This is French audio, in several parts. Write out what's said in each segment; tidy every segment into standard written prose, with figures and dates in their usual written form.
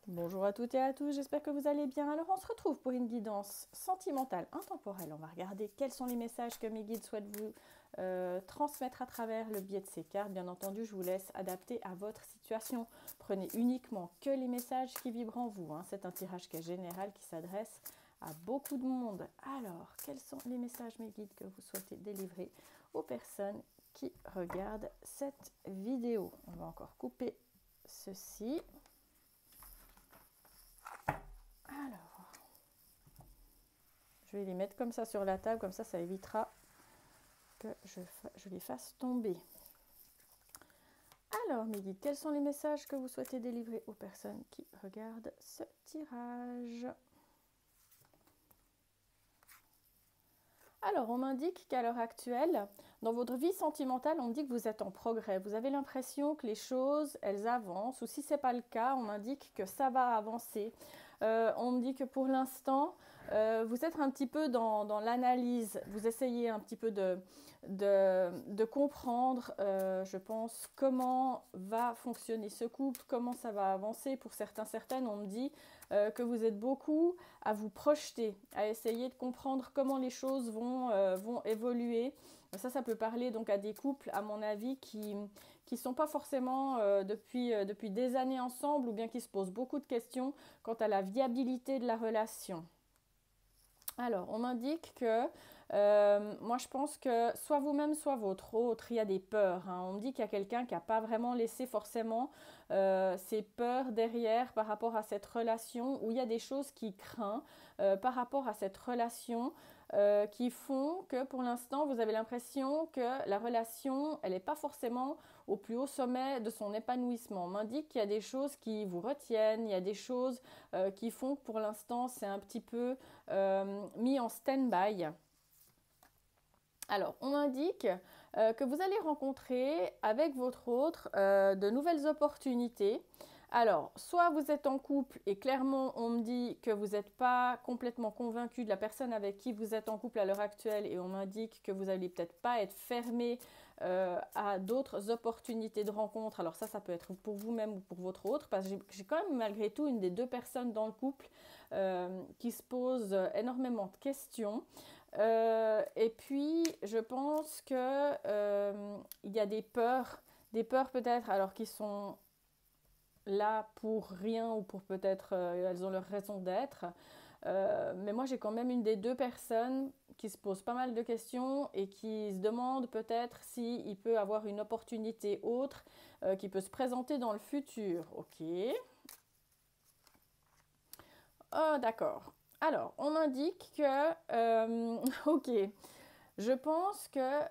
Bonjour à toutes et à tous, j'espère que vous allez bien. Alors on se retrouve pour une guidance sentimentale intemporelle. On va regarder quels sont les messages que mes guides souhaitent vous transmettre à travers le biais de ces cartes. Bien entendu, je vous laisse adapter à votre situation. Prenez uniquement que les messages qui vibrent en vous. C'est un tirage qui est général, qui s'adresse à beaucoup de monde. Alors, quels sont les messages, mes guides, que vous souhaitez délivrer aux personnes qui regardent cette vidéo? On va encore couper ceci. Alors, je vais les mettre comme ça sur la table, comme ça évitera que je les fasse tomber. Alors, mes guides, quels sont les messages que vous souhaitez délivrer aux personnes qui regardent ce tirage? Alors, on m'indique qu'à l'heure actuelle, dans votre vie sentimentale, on me dit que vous êtes en progrès. Vous avez l'impression que les choses, elles avancent. Ou si ce n'est pas le cas, on m'indique que ça va avancer. On me dit que pour l'instant, vous êtes un petit peu dans l'analyse. Vous essayez un petit peu de comprendre, je pense, comment va fonctionner ce couple, comment ça va avancer. Pour certaines, on me dit que vous êtes beaucoup à vous projeter, à essayer de comprendre comment les choses vont évoluer. Ça peut parler donc à des couples, à mon avis, qui ne sont pas forcément depuis des années ensemble ou bien qui se posent beaucoup de questions quant à la viabilité de la relation. Alors, on m'indique que, moi je pense que soit vous-même, soit votre autre, il y a des peurs. On me dit qu'il y a quelqu'un qui n'a pas vraiment laissé forcément ses peurs derrière par rapport à cette relation, où il y a des choses qui craint par rapport à cette relation qui font que pour l'instant, vous avez l'impression que la relation, elle n'est pas forcément au plus haut sommet de son épanouissement. On m'indique qu'il y a des choses qui vous retiennent, il y a des choses qui font que pour l'instant, c'est un petit peu mis en stand-by. Alors, on indique que vous allez rencontrer avec votre autre de nouvelles opportunités. Alors, soit vous êtes en couple et clairement on me dit que vous n'êtes pas complètement convaincu de la personne avec qui vous êtes en couple à l'heure actuelle et on m'indique que vous n'allez peut-être pas être fermé à d'autres opportunités de rencontre. Alors ça peut être pour vous-même ou pour votre autre, parce que j'ai quand même malgré tout une des deux personnes dans le couple qui se pose énormément de questions. Et puis, je pense que il y a des peurs peut-être, alors qui sont là pour rien ou pour peut-être elles ont leur raison d'être. Mais moi, j'ai quand même une des deux personnes qui se pose pas mal de questions et qui se demande peut-être s'il peut avoir une opportunité autre qui peut se présenter dans le futur. Ok. Oh, d'accord. Alors, on indique que, ok, je pense que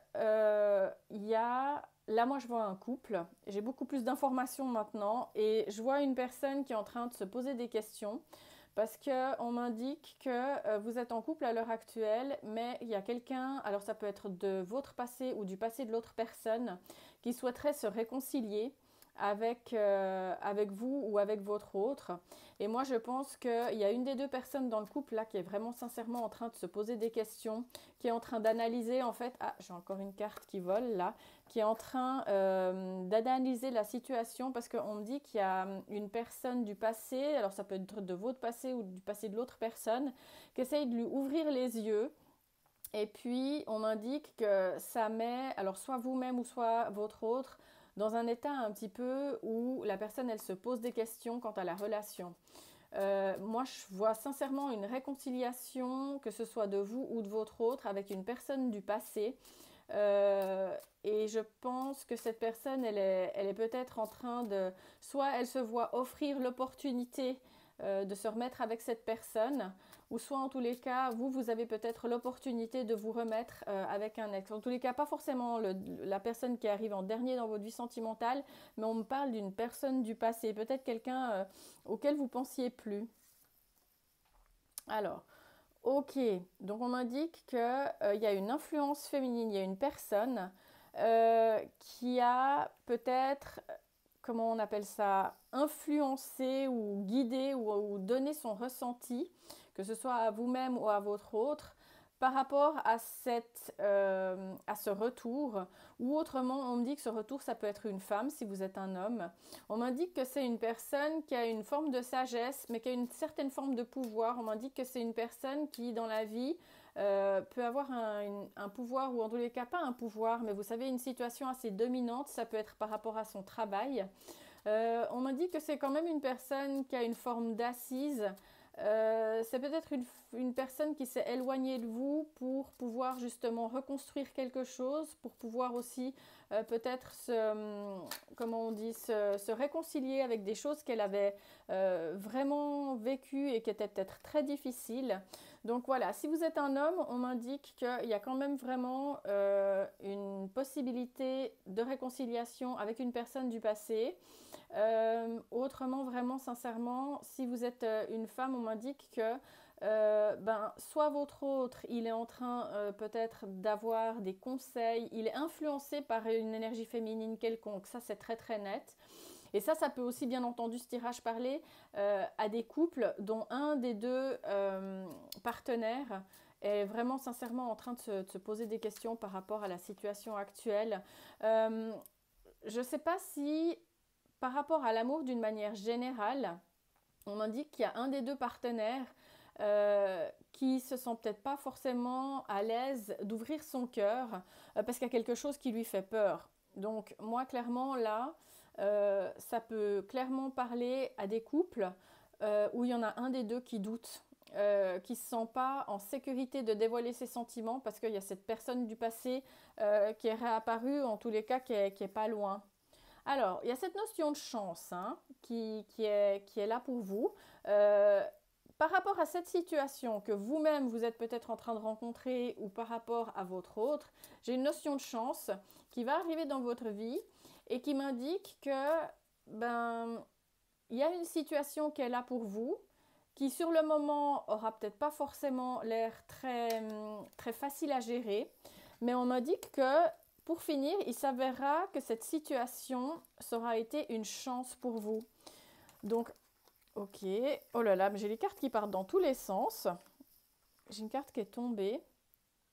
il y a... Là, moi, je vois un couple. J'ai beaucoup plus d'informations maintenant et je vois une personne qui est en train de se poser des questions parce qu'on m'indique que vous êtes en couple à l'heure actuelle, mais il y a quelqu'un, alors ça peut être de votre passé ou du passé de l'autre personne, qui souhaiterait se réconcilier avec vous ou avec votre autre. Et moi, je pense qu'il y a une des deux personnes dans le couple là qui est vraiment sincèrement en train de se poser des questions, qui est en train d'analyser en fait, ah j'ai encore une carte qui vole là, qui est en train d'analyser la situation parce qu'on me dit qu'il y a une personne du passé, alors ça peut être de votre passé ou du passé de l'autre personne, qui essaye de lui ouvrir les yeux. Et puis, on m'indique que ça met, alors soit vous-même ou soit votre autre, dans un état un petit peu où la personne, elle se pose des questions quant à la relation. Moi, je vois sincèrement une réconciliation, que ce soit de vous ou de votre autre, avec une personne du passé. Et je pense que cette personne, elle est peut-être en train de... Soit elle se voit offrir l'opportunité de se remettre avec cette personne, ou soit en tous les cas, vous avez peut-être l'opportunité de vous remettre avec un ex. En tous les cas, pas forcément la personne qui arrive en dernier dans votre vie sentimentale, mais on me parle d'une personne du passé, peut-être quelqu'un auquel vous pensiez plus. Alors, ok, donc on m'indique qu'il y a une influence féminine, il y a une personne qui a peut-être, comment on appelle ça, influencé ou guidé ou donné son ressenti, que ce soit à vous-même ou à votre autre, par rapport à, à ce retour, ou autrement, on me dit que ce retour, ça peut être une femme si vous êtes un homme. On m'indique que c'est une personne qui a une forme de sagesse, mais qui a une certaine forme de pouvoir. On m'indique que c'est une personne qui, dans la vie, peut avoir un pouvoir, ou en tous les cas, pas un pouvoir, mais vous savez, une situation assez dominante, ça peut être par rapport à son travail. On m'indique que c'est quand même une personne qui a une forme d'assise. C'est peut-être une personne qui s'est éloignée de vous pour pouvoir justement reconstruire quelque chose, pour pouvoir aussi peut-être comment on dit, se réconcilier avec des choses qu'elle avait vraiment vécues et qui étaient peut-être très difficiles. Donc voilà, si vous êtes un homme, on m'indique qu'il y a quand même vraiment une possibilité de réconciliation avec une personne du passé. Autrement, vraiment, sincèrement, si vous êtes une femme, on m'indique que soit votre autre, il est en train peut-être d'avoir des conseils, il est influencé par une énergie féminine quelconque, ça c'est très très net. Et ça peut aussi bien entendu ce tirage parler à des couples dont un des deux partenaires est vraiment sincèrement en train de se poser des questions par rapport à la situation actuelle. Je ne sais pas si par rapport à l'amour d'une manière générale, on m'indique qu'il y a un des deux partenaires qui se sent peut-être pas forcément à l'aise d'ouvrir son cœur parce qu'il y a quelque chose qui lui fait peur. Donc moi clairement là, ça peut clairement parler à des couples où il y en a un des deux qui doute, qui ne se sent pas en sécurité de dévoiler ses sentiments parce qu'il y a cette personne du passé qui est réapparue, en tous les cas qui est pas loin. Alors, il y a cette notion de chance hein, qui est là pour vous. Par rapport à cette situation que vous-même vous êtes peut-être en train de rencontrer ou par rapport à votre autre, j'ai une notion de chance qui va arriver dans votre vie et qui m'indique que il y a une situation qui est là pour vous, qui sur le moment aura peut-être pas forcément l'air très facile à gérer, mais on m'indique que pour finir, il s'avérera que cette situation sera été une chance pour vous. Donc, ok. Oh là là, mais j'ai les cartes qui partent dans tous les sens. J'ai une carte qui est tombée.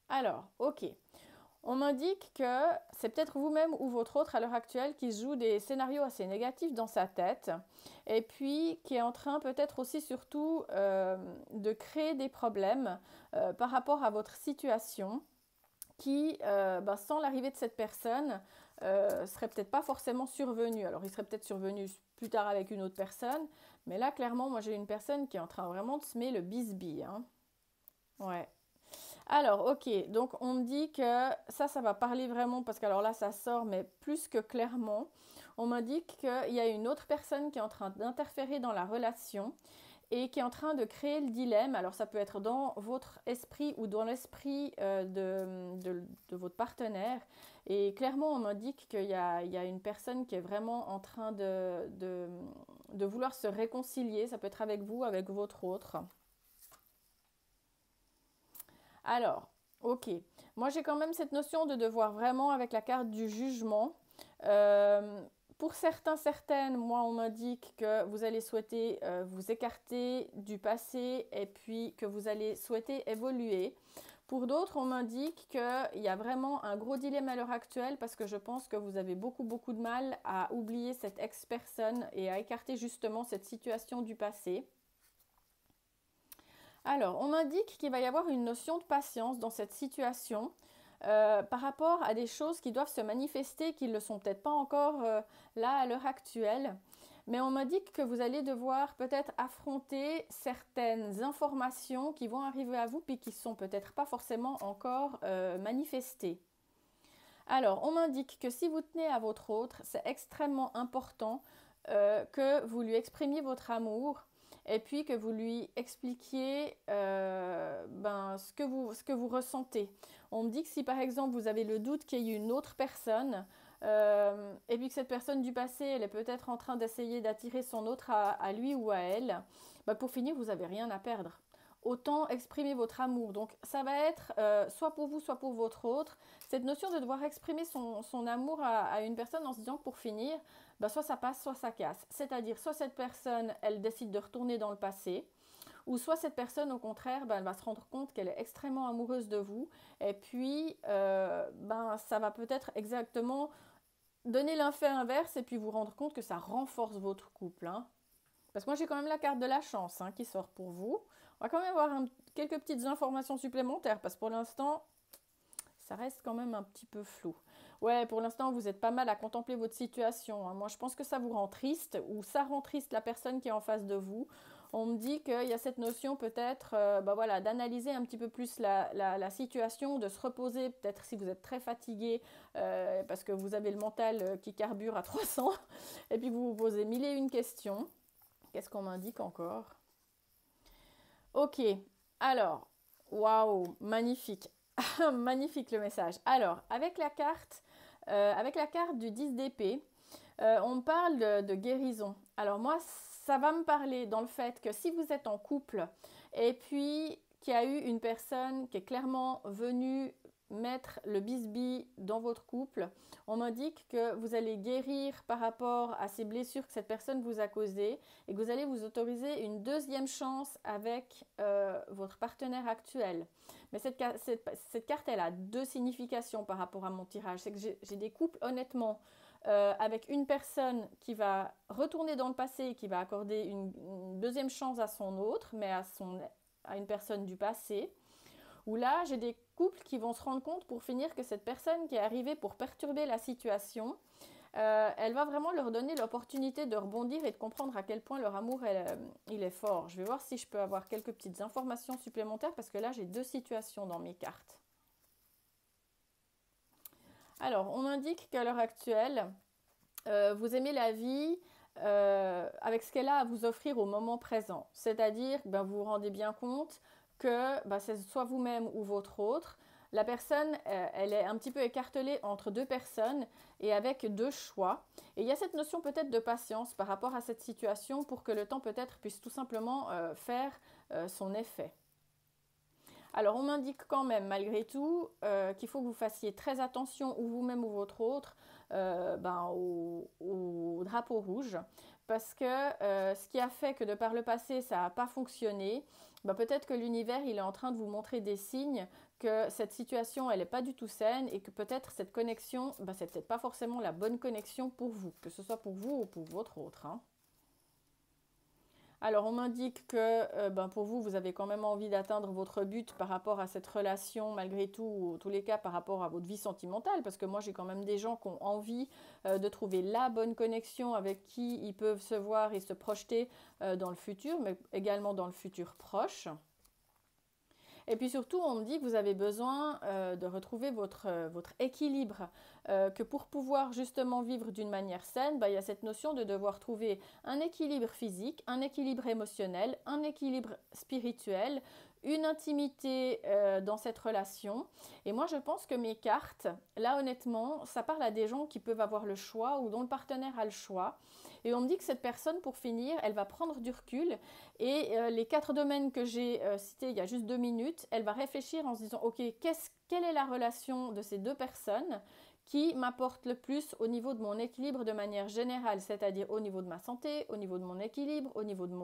Alors, ok. On m'indique que c'est peut-être vous-même ou votre autre à l'heure actuelle qui joue des scénarios assez négatifs dans sa tête et puis qui est en train peut-être aussi surtout de créer des problèmes par rapport à votre situation qui, sans l'arrivée de cette personne, serait peut-être pas forcément survenu. Alors, il serait peut-être survenu plus tard avec une autre personne, mais là, clairement, moi, j'ai une personne qui est en train vraiment de semer le bisbille. Hein. Ouais. Alors, ok, donc on me dit que ça va parler vraiment, parce que alors là, ça sort, mais plus que clairement. On m'indique qu'il y a une autre personne qui est en train d'interférer dans la relation et qui est en train de créer le dilemme. Alors ça peut être dans votre esprit ou dans l'esprit de votre partenaire. Et clairement, on m'indique qu'il y a une personne qui est vraiment en train de vouloir se réconcilier. Ça peut être avec vous, avec votre autre. Alors, ok. Moi, j'ai quand même cette notion de devoir vraiment avec la carte du jugement. Pour certains, certaines, moi, on m'indique que vous allez souhaiter vous écarter du passé et puis que vous allez souhaiter évoluer. Pour d'autres, on m'indique qu'il y a vraiment un gros dilemme à l'heure actuelle parce que je pense que vous avez beaucoup, beaucoup de mal à oublier cette ex-personne et à écarter justement cette situation du passé. Alors, on m'indique qu'il va y avoir une notion de patience dans cette situation par rapport à des choses qui doivent se manifester, qui ne le sont peut-être pas encore là à l'heure actuelle. Mais on m'indique que vous allez devoir peut-être affronter certaines informations qui vont arriver à vous puis qui ne sont peut-être pas forcément encore manifestées. Alors, on m'indique que si vous tenez à votre autre, c'est extrêmement important que vous lui exprimiez votre amour et puis que vous lui expliquiez ce que vous ressentez. On me dit que si par exemple vous avez le doute qu'il y ait une autre personne et puis que cette personne du passé, elle est peut-être en train d'essayer d'attirer son autre à lui ou à elle, pour finir, vous n'avez rien à perdre. Autant exprimer votre amour. Donc ça va être soit pour vous, soit pour votre autre. Cette notion de devoir exprimer son amour à une personne en se disant que pour finir, soit ça passe, soit ça casse. C'est-à-dire soit cette personne, elle décide de retourner dans le passé, ou soit cette personne au contraire, ben, elle va se rendre compte qu'elle est extrêmement amoureuse de vous, et puis ben, ça va peut-être exactement donner l'effet inverse, et puis vous rendre compte que ça renforce votre couple, hein. Parce que moi j'ai quand même la carte de la chance, hein, qui sort pour vous. On va quand même avoir quelques petites informations supplémentaires, parce que pour l'instant, ça reste quand même un petit peu flou. Ouais, pour l'instant, vous êtes pas mal à contempler votre situation, hein. Moi, je pense que ça vous rend triste, ou ça rend triste la personne qui est en face de vous. On me dit qu'il y a cette notion peut-être bah voilà, d'analyser un petit peu plus la situation, de se reposer, peut-être si vous êtes très fatigué, parce que vous avez le mental qui carbure à 300, et puis vous vous posez mille et une questions. Qu'est-ce qu'on m'indique encore? Ok, alors, waouh, magnifique. Magnifique le message. Alors, avec la carte du 10 d'épée, on parle de guérison. Alors moi, ça va me parler dans le fait que si vous êtes en couple et puis qu'il y a eu une personne qui est clairement venue mettre le bisbis dans votre couple, on m'indique que vous allez guérir par rapport à ces blessures que cette personne vous a causées et que vous allez vous autoriser une deuxième chance avec votre partenaire actuel. Mais cette carte, elle a deux significations par rapport à mon tirage. C'est que j'ai des couples, honnêtement, avec une personne qui va retourner dans le passé et qui va accorder une deuxième chance à son autre, mais à une personne du passé. Où là, j'ai des couples qui vont se rendre compte pour finir que cette personne qui est arrivée pour perturber la situation, elle va vraiment leur donner l'opportunité de rebondir et de comprendre à quel point leur amour il est fort. Je vais voir si je peux avoir quelques petites informations supplémentaires parce que là, j'ai deux situations dans mes cartes. Alors, on indique qu'à l'heure actuelle, vous aimez la vie avec ce qu'elle a à vous offrir au moment présent. C'est-à-dire que vous vous rendez bien compte que c'est soit vous-même ou votre autre. La personne, elle est un petit peu écartelée entre deux personnes et avec deux choix. Et il y a cette notion peut-être de patience par rapport à cette situation pour que le temps peut-être puisse tout simplement faire son effet. Alors on m'indique quand même malgré tout qu'il faut que vous fassiez très attention ou vous-même ou votre autre au drapeau rouge parce que ce qui a fait que de par le passé ça n'a pas fonctionné, peut-être que l'univers il est en train de vous montrer des signes que cette situation elle n'est pas du tout saine et que peut-être cette connexion, c'est peut-être pas forcément la bonne connexion pour vous, que ce soit pour vous ou pour votre autre, hein. Alors, on m'indique que pour vous, vous avez quand même envie d'atteindre votre but par rapport à cette relation, malgré tout, ou en tous les cas par rapport à votre vie sentimentale, parce que moi, j'ai quand même des gens qui ont envie de trouver la bonne connexion avec qui ils peuvent se voir et se projeter dans le futur, mais également dans le futur proche. Et puis surtout, on me dit que vous avez besoin de retrouver votre équilibre, que pour pouvoir justement vivre d'une manière saine, il y a cette notion de devoir trouver un équilibre physique, un équilibre émotionnel, un équilibre spirituel, une intimité dans cette relation. Et moi, je pense que mes cartes, là honnêtement, ça parle à des gens qui peuvent avoir le choix ou dont le partenaire a le choix. Et on me dit que cette personne, pour finir, elle va prendre du recul et les 4 domaines que j'ai cités il y a juste 2 minutes, elle va réfléchir en se disant, ok, quelle est la relation de ces deux personnes qui m'apporte le plus au niveau de mon équilibre de manière générale, c'est-à-dire au niveau de ma santé, au niveau de mon équilibre, au niveau de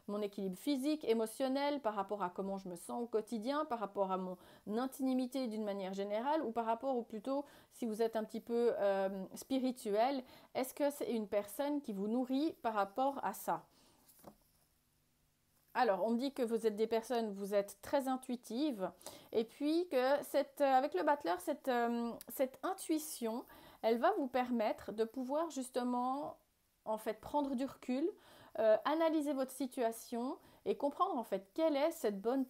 mon équilibre physique, émotionnel, par rapport à comment je me sens au quotidien, par rapport à mon intimité d'une manière générale, ou par rapport, ou plutôt, si vous êtes un petit peu spirituel, est-ce que c'est une personne qui vous nourrit par rapport à ça ? Alors, on me dit que vous êtes des personnes, vous êtes très intuitives, et puis que avec le battleur, cette intuition, elle va vous permettre de pouvoir justement, en fait, prendre du recul, analyser votre situation et comprendre en fait quelle est cette bonne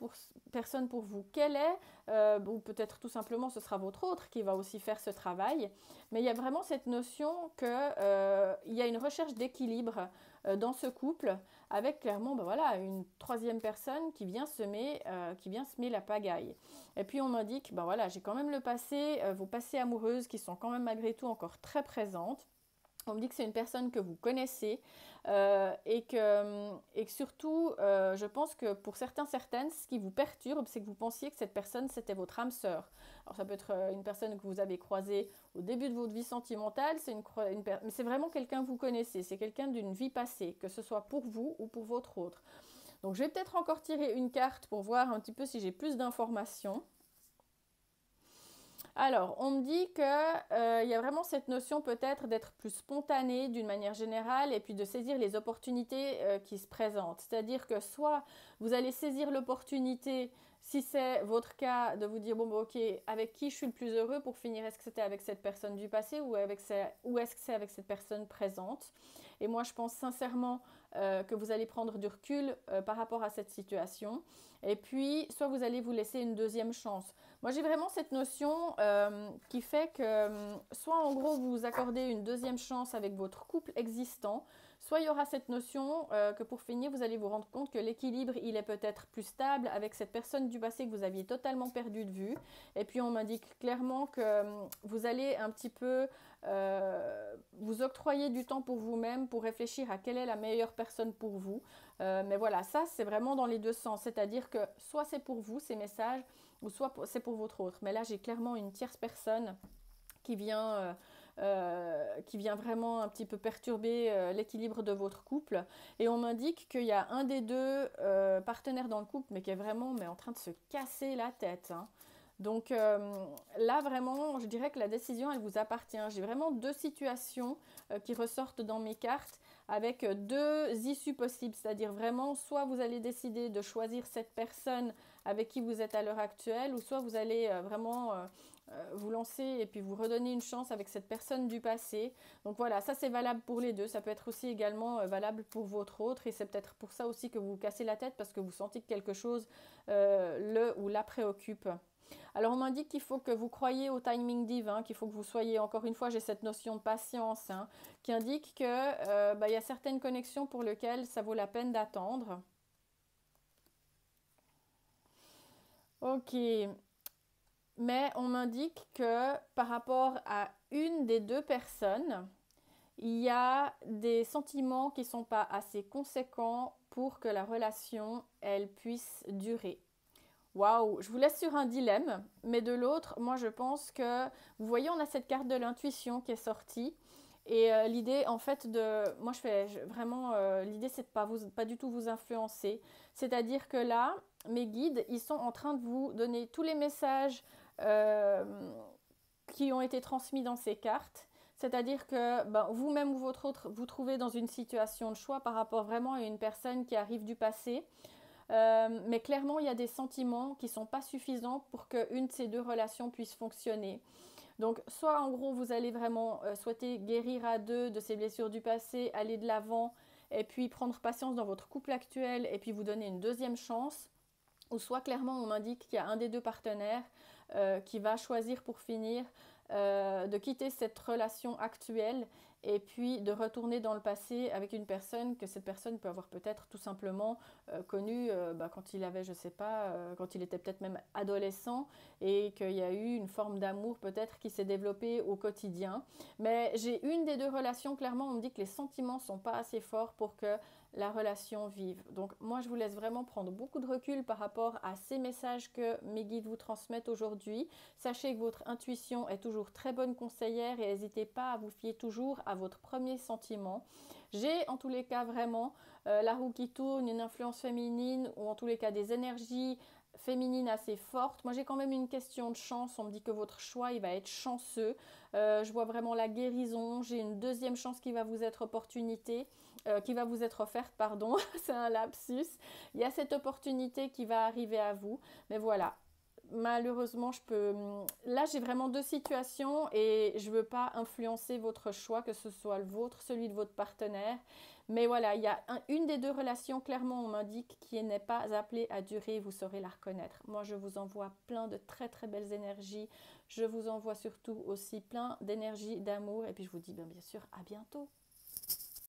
personne pour vous, quelle est, ou peut-être tout simplement ce sera votre autre qui va aussi faire ce travail, mais il y a vraiment cette notion qu'il y a une recherche d'équilibre dans ce couple, avec clairement une troisième personne qui vient semer la pagaille. Et puis on m'indique, j'ai quand même le passé, vos passés amoureuses qui sont quand même malgré tout encore très présentes. On me dit que c'est une personne que vous connaissez et que surtout, je pense que pour certaines, ce qui vous perturbe, c'est que vous pensiez que cette personne, c'était votre âme sœur. Alors ça peut être une personne que vous avez croisée au début de votre vie sentimentale, mais c'est vraiment quelqu'un que vous connaissez, c'est quelqu'un d'une vie passée, que ce soit pour vous ou pour votre autre. Donc, je vais peut-être encore tirer une carte pour voir un petit peu si j'ai plus d'informations. Alors, on me dit qu'il y a vraiment cette notion peut-être d'être plus spontané d'une manière générale et puis de saisir les opportunités qui se présentent. C'est-à-dire que soit vous allez saisir l'opportunité, si c'est votre cas, de vous dire, bon, ok, avec qui je suis le plus heureux pour finir, est-ce que c'était avec cette personne du passé ou est-ce que c'est avec cette personne présente? Et moi, je pense sincèrement que vous allez prendre du recul par rapport à cette situation. Et puis, soit vous allez vous laisser une deuxième chance. Moi, j'ai vraiment cette notion qui fait que soit en gros vous vous accordez une deuxième chance avec votre couple existant, soit il y aura cette notion que pour finir, vous allez vous rendre compte que l'équilibre, il est peut-être plus stable avec cette personne du passé que vous aviez totalement perdu de vue. Et puis on m'indique clairement que vous allez un petit peu vous octroyer du temps pour vous-même, pour réfléchir à quelle est la meilleure personne pour vous. Mais voilà, ça c'est vraiment dans les deux sens, c'est-à-dire que soit c'est pour vous ces messages, ou soit c'est pour votre autre. Mais là j'ai clairement une tierce personne qui vient vraiment un petit peu perturber l'équilibre de votre couple. Et on m'indique qu'il y a un des deux partenaires dans le couple, mais qui est vraiment en train de se casser la tête, hein. Donc là, vraiment, je dirais que la décision, elle vous appartient. J'ai vraiment deux situations qui ressortent dans mes cartes avec deux issues possibles. C'est-à-dire vraiment, soit vous allez décider de choisir cette personne avec qui vous êtes à l'heure actuelle, ou soit vous allez vraiment vous lancer et puis vous redonner une chance avec cette personne du passé. Donc voilà, ça c'est valable pour les deux. Ça peut être aussi également valable pour votre autre. Et c'est peut-être pour ça aussi que vous vous cassez la tête parce que vous sentez que quelque chose le ou la préoccupe. Alors on m'indique qu'il faut que vous croyiez au timing divin, qu'il faut que vous soyez, encore une fois j'ai cette notion de patience, hein, qui indique que y a certaines connexions pour lesquelles ça vaut la peine d'attendre. Ok, mais on m'indique que par rapport à une des deux personnes, il y a des sentiments qui ne sont pas assez conséquents pour que la relation, elle puisse durer. Waouh, je vous laisse sur un dilemme, mais de l'autre, moi je pense que, vous voyez, on a cette carte de l'intuition qui est sortie, et l'idée en fait moi vraiment, l'idée c'est de pas du tout vous influencer, c'est-à-dire que là, mes guides, ils sont en train de vous donner tous les messages euh, qui ont été transmis dans ces cartes, c'est-à-dire que vous-même ou votre autre, vous trouvez dans une situation de choix par rapport vraiment à une personne qui arrive du passé. Mais clairement, il y a des sentiments qui ne sont pas suffisants pour qu'une de ces deux relations puisse fonctionner. Donc, soit en gros, vous allez vraiment souhaiter guérir à deux de ces blessures du passé, aller de l'avant, et puis prendre patience dans votre couple actuel, et puis vous donner une deuxième chance. Ou soit clairement, on m'indique qu'il y a un des deux partenaires qui va choisir pour finir de quitter cette relation actuelle et puis de retourner dans le passé avec une personne que cette personne peut avoir peut-être tout simplement connue quand il avait, je sais pas, quand il était peut-être même adolescent et qu'il y a eu une forme d'amour peut-être qui s'est développée au quotidien. Mais j'ai une des deux relations, clairement, on me dit que les sentiments sont pas assez forts pour que la relation vive. Donc moi, je vous laisse vraiment prendre beaucoup de recul par rapport à ces messages que mes guides vous transmettent aujourd'hui. Sachez que votre intuition est toujours très bonne conseillère et n'hésitez pas à vous fier toujours à votre premier sentiment. J'ai en tous les cas vraiment la roue qui tourne, une influence féminine ou en tous les cas des énergies féminines assez fortes. Moi j'ai quand même une question de chance, on me dit que votre choix il va être chanceux. Je vois vraiment la guérison, j'ai une deuxième chance qui va vous être offerte, pardon, c'est un lapsus. Il y a cette opportunité qui va arriver à vous, mais voilà, malheureusement, là, j'ai vraiment deux situations et je ne veux pas influencer votre choix, que ce soit le vôtre, celui de votre partenaire. Mais voilà, il y a une des deux relations, clairement, on m'indique, qui n'est pas appelée à durer. Vous saurez la reconnaître. Moi, je vous envoie plein de très, très belles énergies. Je vous envoie surtout aussi plein d'énergie, d'amour. Et puis, je vous dis bien sûr à bientôt.